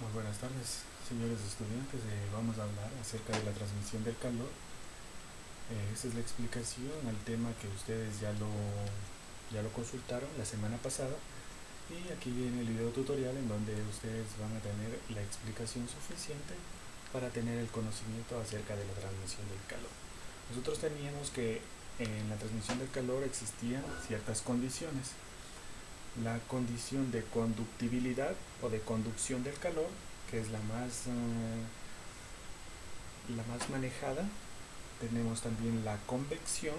Muy buenas tardes, señores estudiantes. Vamos a hablar acerca de la transmisión del calor. Esta es la explicación al tema que ustedes ya lo consultaron la semana pasada. Y aquí viene el video tutorial en donde ustedes van a tener la explicación suficiente para tener el conocimiento acerca de la transmisión del calor. Nosotros teníamos que en la transmisión del calor existían ciertas condiciones. La condición de conductibilidad o de conducción del calor, que es la más manejada. Tenemos también la convección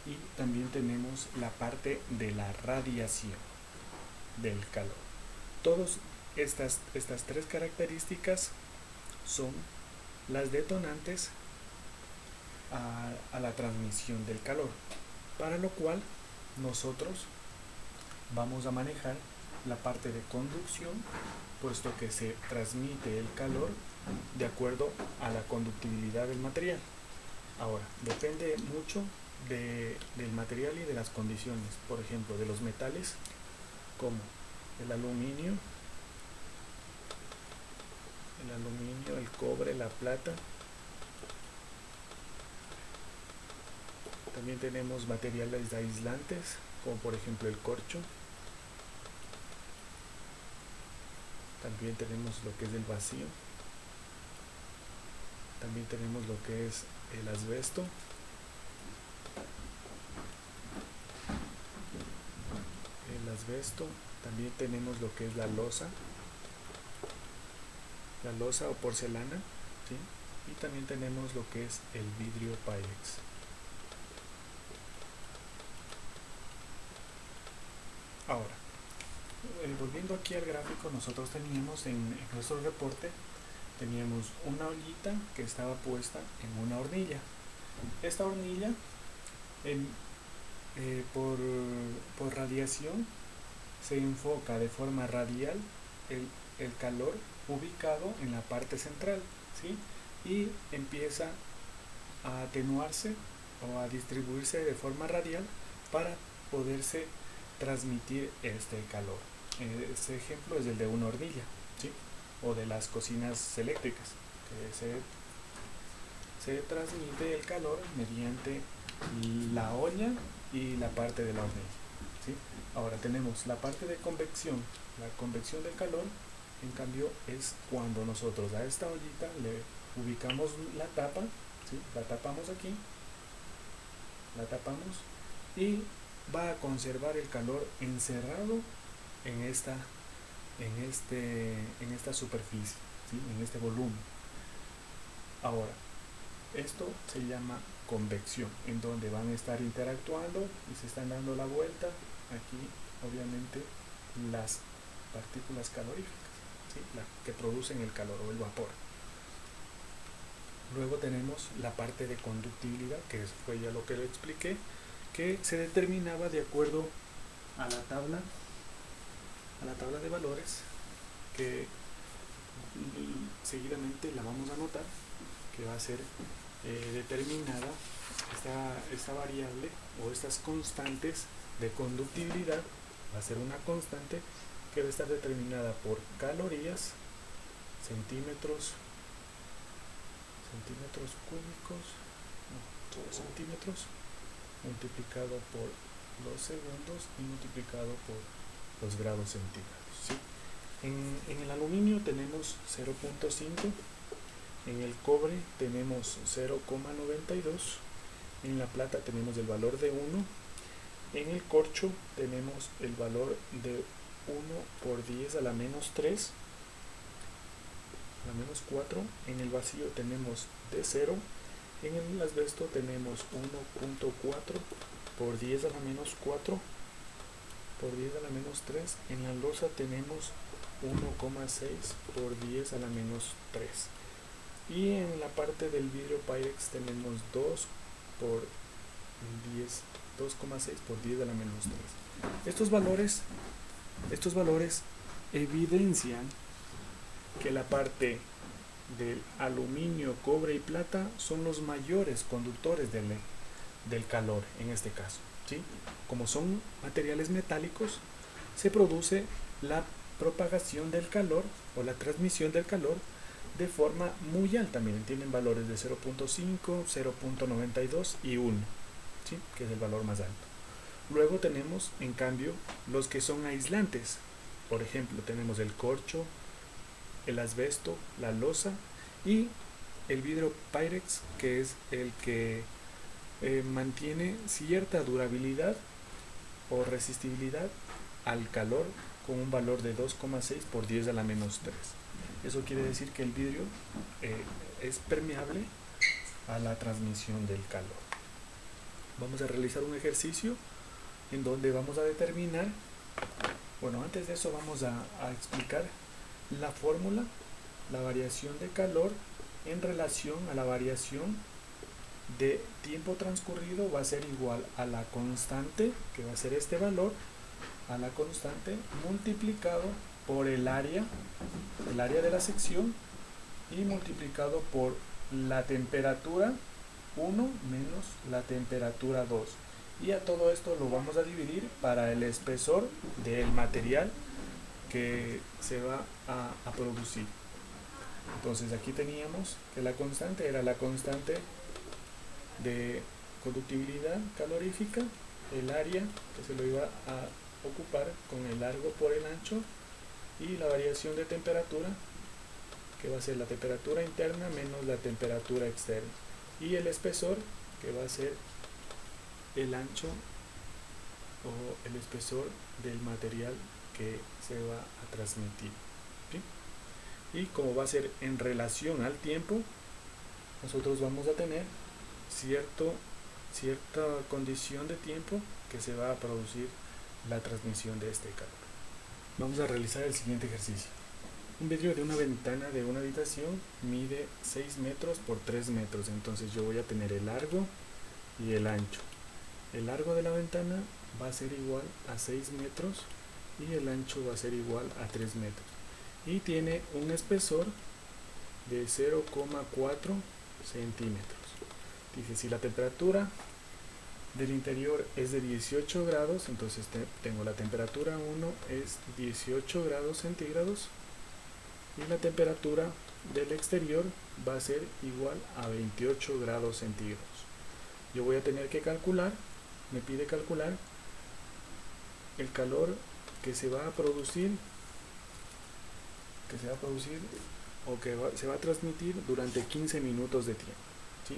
y también tenemos la parte de la radiación del calor. Todas estas tres características son las detonantes a la transmisión del calor, para lo cual nosotros vamos a manejar la parte de conducción, puesto que se transmite el calor de acuerdo a la conductibilidad del material. Ahora, depende mucho del material y de las condiciones. Por ejemplo, de los metales como el aluminio, el cobre, la plata. También tenemos materiales aislantes, como por ejemplo el corcho. También tenemos lo que es el vacío. También tenemos lo que es el asbesto. También tenemos lo que es la loza o porcelana, ¿sí? Y también tenemos lo que es el vidrio Pyrex. Ahora, volviendo aquí al gráfico, nosotros teníamos en nuestro reporte, teníamos una ollita que estaba puesta en una hornilla. Esta hornilla, en, por radiación, se enfoca de forma radial el calor ubicado en la parte central, ¿sí? Y empieza a atenuarse o a distribuirse de forma radial para poderse transmitir este calor. Este ejemplo es el de una hornilla, ¿sí? O de las cocinas eléctricas, que se transmite el calor mediante la olla y la parte de la hornilla, ¿sí? Ahora tenemos la parte de convección. La convección del calor, en cambio, es cuando nosotros a esta ollita le ubicamos la tapa, ¿sí? La tapamos aquí, la tapamos y va a conservar el calor encerrado en esta superficie, ¿sí? En este volumen. Ahora, esto se llama convección, en donde van a estar interactuando y se están dando la vuelta aquí, obviamente, las partículas caloríficas, ¿sí? La que producen el calor o el vapor. Luego tenemos la parte de conductibilidad, que fue ya lo que le expliqué, que se determinaba de acuerdo a la tabla de valores, que seguidamente la vamos a anotar, que va a ser determinada esta variable o estas constantes de conductibilidad. Va a ser una constante que va a estar determinada por calorías, centímetros cúbicos, centímetros, multiplicado por los segundos y multiplicado por los grados centígrados, ¿sí? En el aluminio tenemos 0.5, en el cobre tenemos 0,92, en la plata tenemos el valor de 1, en el corcho tenemos el valor de 1 por 10 a la menos 3, a la menos 4, en el vacío tenemos de 0, en el asbesto tenemos 1.4 por 10 a la menos 4 por 10 a la menos 3, en la loza tenemos 1,6 por 10 a la menos 3, y en la parte del vidrio Pyrex tenemos 2 por 10, 2,6 por 10 a la menos 3. Estos valores evidencian que la parte del aluminio, cobre y plata son los mayores conductores del calor en este caso, ¿sí? Como son materiales metálicos, se produce la propagación del calor o la transmisión del calor de forma muy alta. Miren, tienen valores de 0.5, 0.92 y 1, ¿sí? Que es el valor más alto. Luego tenemos, en cambio, los que son aislantes. Por ejemplo, tenemos el corcho, el asbesto, la loza y el vidrio Pyrex, que es el que mantiene cierta durabilidad o resistibilidad al calor con un valor de 2,6 por 10 a la menos 3. Eso quiere decir que el vidrio es permeable a la transmisión del calor. Vamos a realizar un ejercicio en donde vamos a determinar, bueno, antes de eso vamos a explicar la fórmula, la variación de calor en relación a la variación de tiempo transcurrido va a ser igual a la constante, que va a ser este valor, a la constante multiplicado por el área de la sección y multiplicado por la temperatura 1 menos la temperatura 2. Y a todo esto lo vamos a dividir para el espesor del material que se va a producir. Entonces aquí teníamos que la constante era la constante de conductividad calorífica, el área que se lo iba a ocupar con el largo por el ancho, y la variación de temperatura, que va a ser la temperatura interna menos la temperatura externa, y el espesor, que va a ser el ancho o el espesor del material que se va a transmitir, ¿sí? Y como va a ser en relación al tiempo, nosotros vamos a tener cierta condición de tiempo que se va a producir la transmisión de este calor. Vamos a realizar el siguiente ejercicio. Un vidrio de una ventana de una habitación mide 6 metros por 3 metros. Entonces yo voy a tener el largo y el ancho. El largo de la ventana va a ser igual a 6 metros y el ancho va a ser igual a 3 metros. Y tiene un espesor de 0,4 centímetros. Dice, si la temperatura del interior es de 18 grados, entonces tengo la temperatura 1 es 18 grados centígrados y la temperatura del exterior va a ser igual a 28 grados centígrados. Yo voy a tener que calcular, me pide calcular el calor que se va a producir o que se va a transmitir durante 15 minutos de tiempo, ¿sí?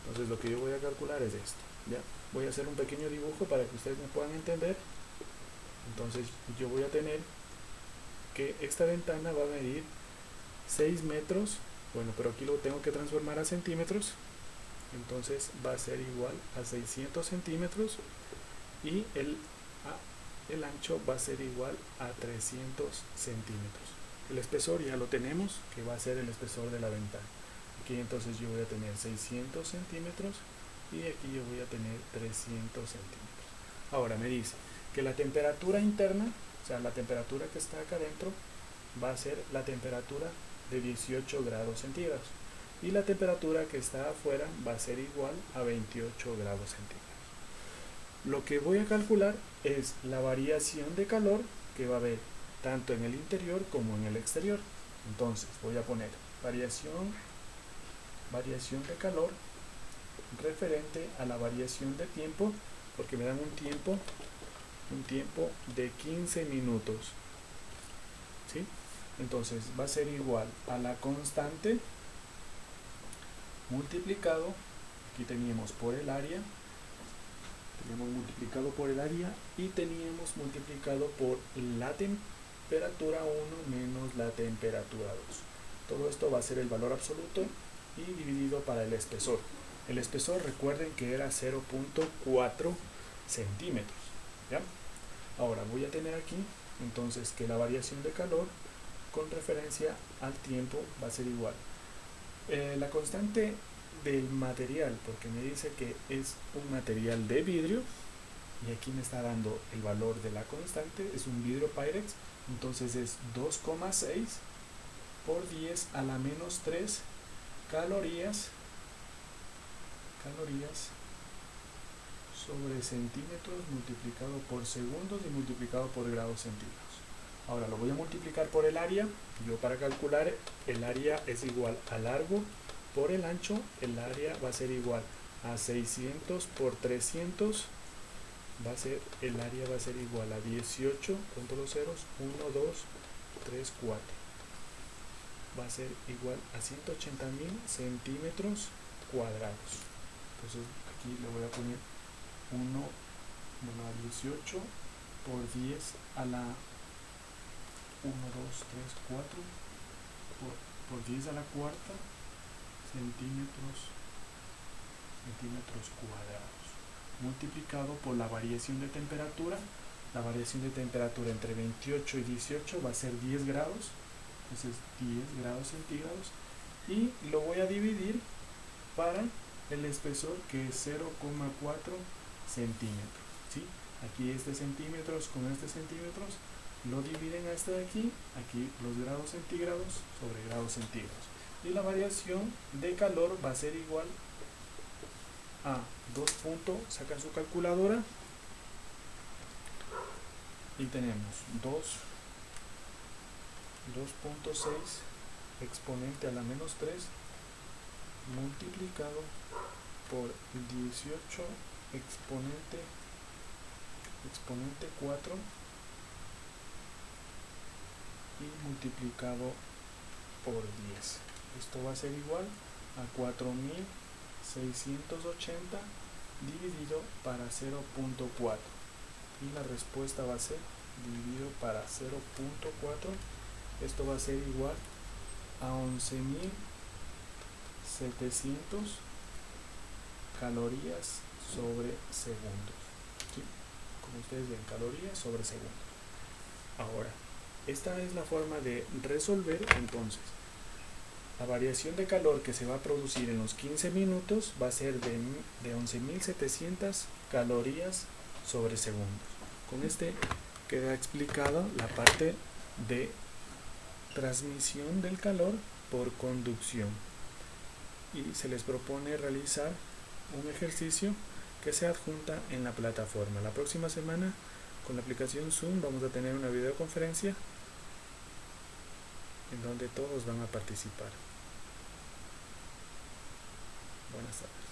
Entonces lo que yo voy a calcular es esto, ¿ya? Voy a hacer un pequeño dibujo para que ustedes me puedan entender. Entonces yo voy a tener que esta ventana va a medir 6 metros, bueno, pero aquí lo tengo que transformar a centímetros, entonces va a ser igual a 600 centímetros y el ancho va a ser igual a 300 centímetros. El espesor ya lo tenemos, que va a ser el espesor de la ventana. Aquí entonces yo voy a tener 600 centímetros y aquí yo voy a tener 300 centímetros. Ahora me dice que la temperatura interna, o sea, la temperatura que está acá adentro, va a ser la temperatura de 18 grados centígrados y la temperatura que está afuera va a ser igual a 28 grados centígrados. Lo que voy a calcular es la variación de calor que va a haber tanto en el interior como en el exterior. Entonces voy a poner variación de calor referente a la variación de tiempo, porque me dan un tiempo de 15 minutos, ¿sí? Entonces va a ser igual a la constante multiplicado, aquí teníamos por el área, teníamos multiplicado por el área y teníamos multiplicado por la temperatura 1 menos la temperatura 2. Todo esto va a ser el valor absoluto y dividido para el espesor. El espesor, recuerden que era 0.4 centímetros, ¿ya? Ahora voy a tener aquí entonces que la variación de calor con referencia al tiempo va a ser igual. La constante del material, porque me dice que es un material de vidrio y aquí me está dando el valor de la constante, es un vidrio Pyrex, entonces es 2,6 por 10 a la menos 3 calorías sobre centímetros multiplicado por segundos y multiplicado por grados centígrados. Ahora lo voy a multiplicar por el área. Yo, para calcular el área, es igual a largo por el ancho. El área va a ser igual a 600 por 300. El área va a ser igual a 18, cuento los ceros, 1, 2, 3, 4. Va a ser igual a 180.000 centímetros cuadrados. Entonces aquí le voy a poner 18 por 10 a la 1, 2, 3, 4 por 10 a la cuarta centímetros cuadrados, multiplicado por la variación de temperatura. La variación de temperatura entre 28 y 18 va a ser 10 grados, entonces 10 grados centígrados, y lo voy a dividir para el espesor, que es 0,4 centímetros, ¿sí? Aquí este centímetros con este centímetros lo dividen a este de aquí, aquí los grados centígrados sobre grados centígrados, y la variación de calor va a ser igual a 2 puntos, sacan su calculadora, y tenemos 2.6 exponente a la menos 3 multiplicado por 18 exponente 4 y multiplicado por 10. Esto va a ser igual a 4.680 dividido para 0.4, y la respuesta va a ser dividido para 0.4. Esto va a ser igual a 11.700 calorías sobre segundos, ¿sí? Como ustedes ven, calorías sobre segundos. Ahora, esta es la forma de resolver. Entonces, la variación de calor que se va a producir en los 15 minutos va a ser de 11.700 calorías sobre segundos. Con este queda explicada la parte de transmisión del calor por conducción, y se les propone realizar un ejercicio que se adjunta en la plataforma. La próxima semana, con la aplicación Zoom, vamos a tener una videoconferencia en donde todos van a participar. Buenas tardes.